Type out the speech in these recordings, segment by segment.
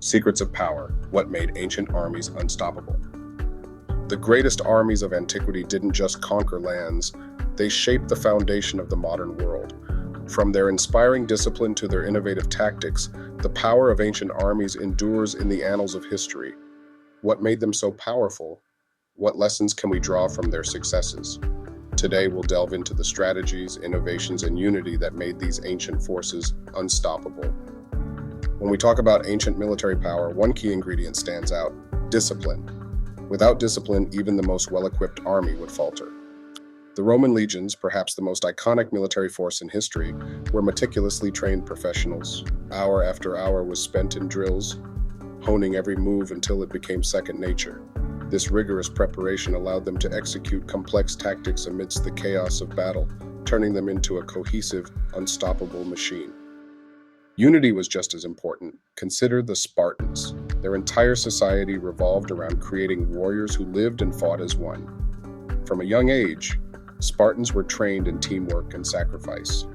Secrets of Power: What Made Ancient Armies Unstoppable. The greatest armies of antiquity didn't just conquer lands, they shaped the foundation of the modern world. From their inspiring discipline to their innovative tactics, the power of ancient armies endures in the annals of history. What made them so powerful? What lessons can we draw from their successes? Today, we'll delve into the strategies, innovations, and unity that made these ancient forces unstoppable. When we talk about ancient military power, one key ingredient stands out: discipline. Without discipline, even the most well-equipped army would falter. The Roman legions, perhaps the most iconic military force in history, were meticulously trained professionals. Hour after hour was spent in drills, honing every move until it became second nature. This rigorous preparation allowed them to execute complex tactics amidst the chaos of battle, turning them into a cohesive, unstoppable machine. Unity was just as important. Consider the Spartans. Their entire society revolved around creating warriors who lived and fought as one. From a young age, Spartans were trained in teamwork and sacrifice.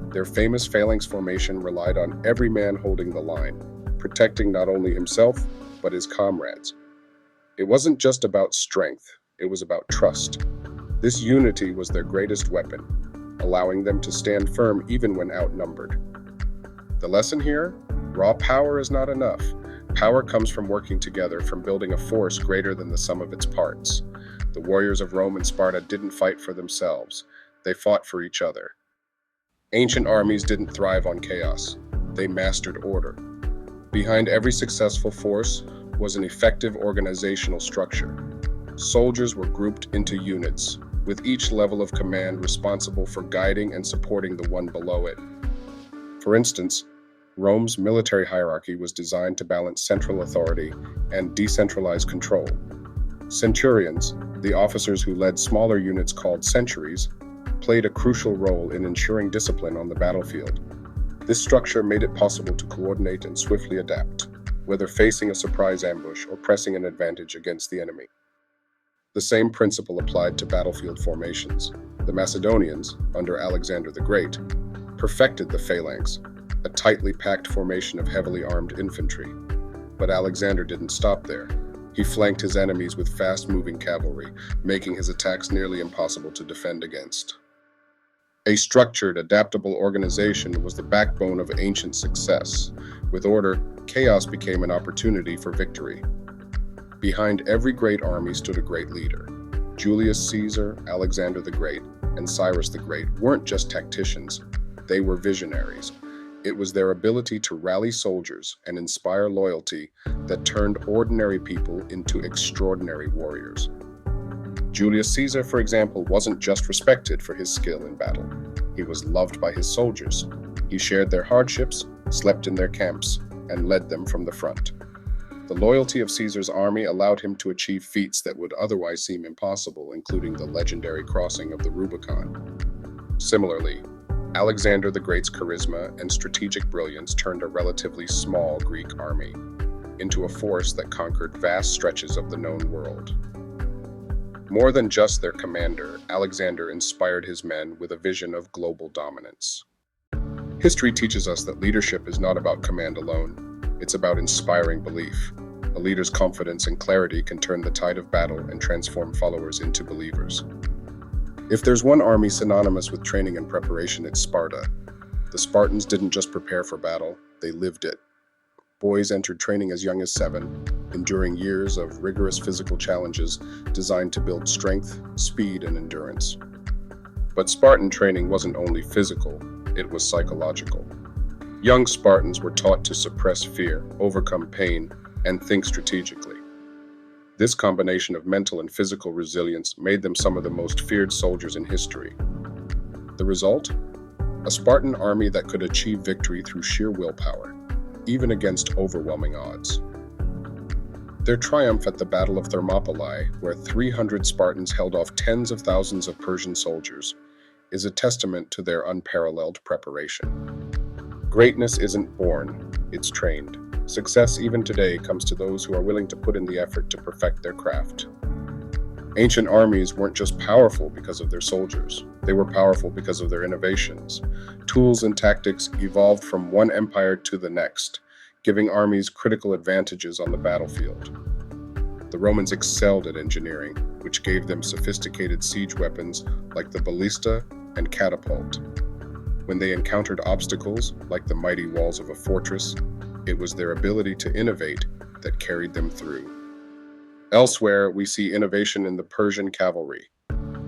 Their famous phalanx formation relied on every man holding the line, protecting not only himself, but his comrades. It wasn't just about strength, it was about trust. This unity was their greatest weapon, allowing them to stand firm even when outnumbered. The lesson here? Raw power is not enough. Power comes from working together, from building a force greater than the sum of its parts. The warriors of Rome and Sparta didn't fight for themselves. They fought for each other. Ancient armies didn't thrive on chaos. They mastered order. Behind every successful force was an effective organizational structure. Soldiers were grouped into units, with each level of command responsible for guiding and supporting the one below it. For instance, Rome's military hierarchy was designed to balance central authority and decentralized control. Centurions, the officers who led smaller units called centuries, played a crucial role in ensuring discipline on the battlefield. This structure made it possible to coordinate and swiftly adapt, whether facing a surprise ambush or pressing an advantage against the enemy. The same principle applied to battlefield formations. The Macedonians, under Alexander the Great, perfected the phalanx, a tightly packed formation of heavily armed infantry. But Alexander didn't stop there. He flanked his enemies with fast-moving cavalry, making his attacks nearly impossible to defend against. A structured, adaptable organization was the backbone of ancient success. With order, chaos became an opportunity for victory. Behind every great army stood a great leader. Julius Caesar, Alexander the Great, and Cyrus the Great weren't just tacticians. They were visionaries. It was their ability to rally soldiers and inspire loyalty that turned ordinary people into extraordinary warriors. Julius Caesar, for example, wasn't just respected for his skill in battle. He was loved by his soldiers. He shared their hardships, slept in their camps, and led them from the front. The loyalty of Caesar's army allowed him to achieve feats that would otherwise seem impossible, including the legendary crossing of the Rubicon. Similarly, Alexander the Great's charisma and strategic brilliance turned a relatively small Greek army into a force that conquered vast stretches of the known world. More than just their commander, Alexander inspired his men with a vision of global dominance. History teaches us that leadership is not about command alone. It's about inspiring belief. A leader's confidence and clarity can turn the tide of battle and transform followers into believers. If there's one army synonymous with training and preparation, it's Sparta. The Spartans didn't just prepare for battle, they lived it. Boys entered training as young as 7, enduring years of rigorous physical challenges designed to build strength, speed, and endurance. But Spartan training wasn't only physical, it was psychological. Young Spartans were taught to suppress fear, overcome pain, and think strategically. This combination of mental and physical resilience made them some of the most feared soldiers in history. The result? A Spartan army that could achieve victory through sheer willpower, even against overwhelming odds. Their triumph at the Battle of Thermopylae, where 300 Spartans held off tens of thousands of Persian soldiers, is a testament to their unparalleled preparation. Greatness isn't born, it's trained. Success even today comes to those who are willing to put in the effort to perfect their craft. Ancient armies weren't just powerful because of their soldiers. They were powerful because of their innovations. Tools and tactics evolved from one empire to the next, giving armies critical advantages on the battlefield. The Romans excelled at engineering, which gave them sophisticated siege weapons like the ballista and catapult. When they encountered obstacles, like the mighty walls of a fortress, it was their ability to innovate that carried them through. Elsewhere, we see innovation in the Persian cavalry,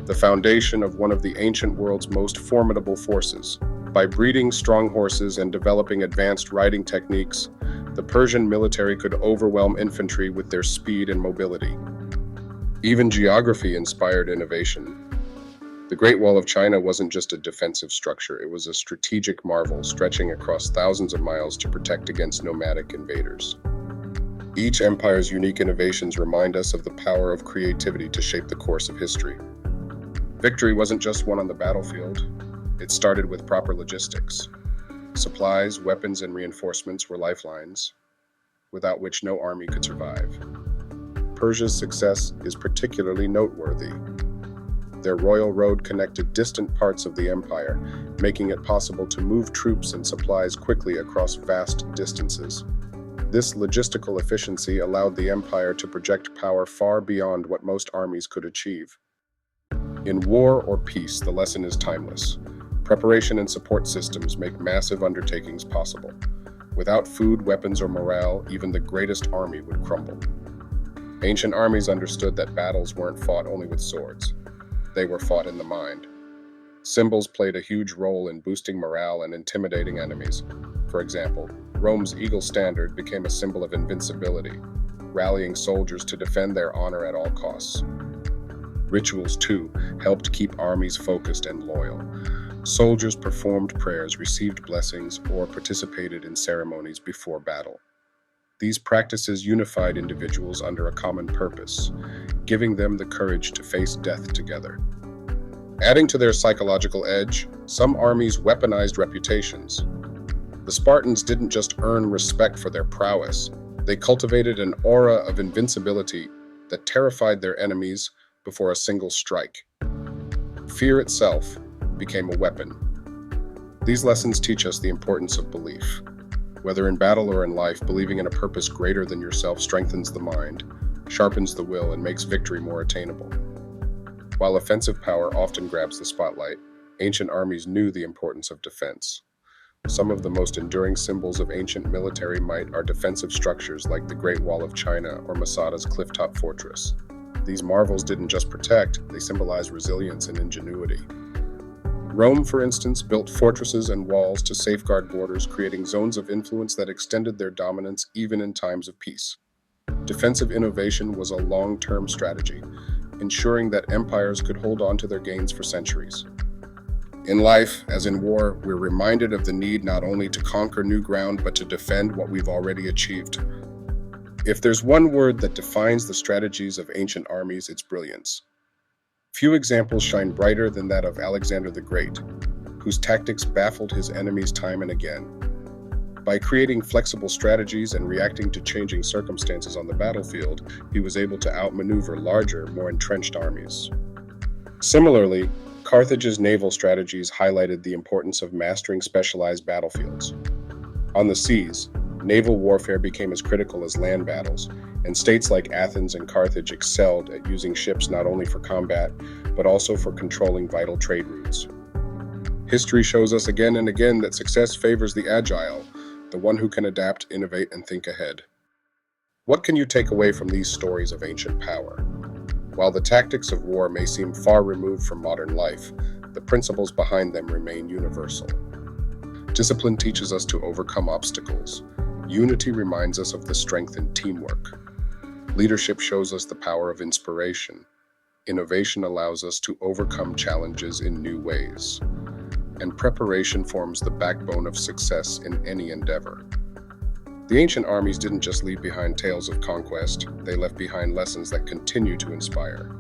the foundation of one of the ancient world's most formidable forces. By breeding strong horses and developing advanced riding techniques, the Persian military could overwhelm infantry with their speed and mobility. Even geography inspired innovation. The Great Wall of China wasn't just a defensive structure, it was a strategic marvel stretching across thousands of miles to protect against nomadic invaders. Each empire's unique innovations remind us of the power of creativity to shape the course of history. Victory wasn't just won on the battlefield, it started with proper logistics. Supplies, weapons, and reinforcements were lifelines, without which no army could survive. Persia's success is particularly noteworthy. Their royal road connected distant parts of the empire, making it possible to move troops and supplies quickly across vast distances. This logistical efficiency allowed the empire to project power far beyond what most armies could achieve. In war or peace, the lesson is timeless. Preparation and support systems make massive undertakings possible. Without food, weapons, or morale, even the greatest army would crumble. Ancient armies understood that battles weren't fought only with swords. They were fought in the mind. Symbols played a huge role in boosting morale and intimidating enemies. For example, Rome's eagle standard became a symbol of invincibility, rallying soldiers to defend their honor at all costs. Rituals, too, helped keep armies focused and loyal. Soldiers performed prayers, received blessings, or participated in ceremonies before battle. These practices unified individuals under a common purpose, giving them the courage to face death together. Adding to their psychological edge, some armies weaponized reputations. The Spartans didn't just earn respect for their prowess, they cultivated an aura of invincibility that terrified their enemies before a single strike. Fear itself became a weapon. These lessons teach us the importance of belief. Whether in battle or in life, believing in a purpose greater than yourself strengthens the mind, sharpens the will, and makes victory more attainable. While offensive power often grabs the spotlight, ancient armies knew the importance of defense. Some of the most enduring symbols of ancient military might are defensive structures like the Great Wall of China or Masada's clifftop fortress. These marvels didn't just protect, they symbolized resilience and ingenuity. Rome, for instance, built fortresses and walls to safeguard borders, creating zones of influence that extended their dominance even in times of peace. Defensive innovation was a long-term strategy, ensuring that empires could hold on to their gains for centuries. In life, as in war, we're reminded of the need not only to conquer new ground, but to defend what we've already achieved. If there's one word that defines the strategies of ancient armies, it's brilliance. Few examples shine brighter than that of Alexander the Great, whose tactics baffled his enemies time and again. By creating flexible strategies and reacting to changing circumstances on the battlefield, he was able to outmaneuver larger, more entrenched armies. Similarly, Carthage's naval strategies highlighted the importance of mastering specialized battlefields. On the seas, naval warfare became as critical as land battles, and states like Athens and Carthage excelled at using ships not only for combat, but also for controlling vital trade routes. History shows us again and again that success favors the agile, the one who can adapt, innovate, and think ahead. What can you take away from these stories of ancient power? While the tactics of war may seem far removed from modern life, the principles behind them remain universal. Discipline teaches us to overcome obstacles. Unity reminds us of the strength in teamwork. Leadership shows us the power of inspiration. Innovation allows us to overcome challenges in new ways. And preparation forms the backbone of success in any endeavor. The ancient armies didn't just leave behind tales of conquest, they left behind lessons that continue to inspire.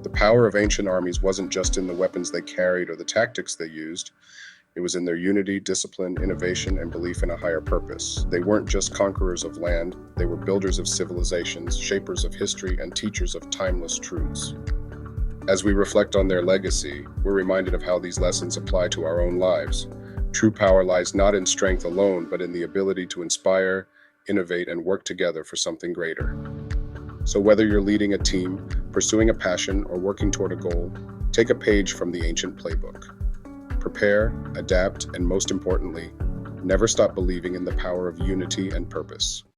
The power of ancient armies wasn't just in the weapons they carried or the tactics they used. It was in their unity, discipline, innovation, and belief in a higher purpose. They weren't just conquerors of land, they were builders of civilizations, shapers of history, and teachers of timeless truths. As we reflect on their legacy, we're reminded of how these lessons apply to our own lives. True power lies not in strength alone, but in the ability to inspire, innovate, and work together for something greater. So whether you're leading a team, pursuing a passion, or working toward a goal, take a page from the ancient playbook. Prepare, adapt, and most importantly, never stop believing in the power of unity and purpose.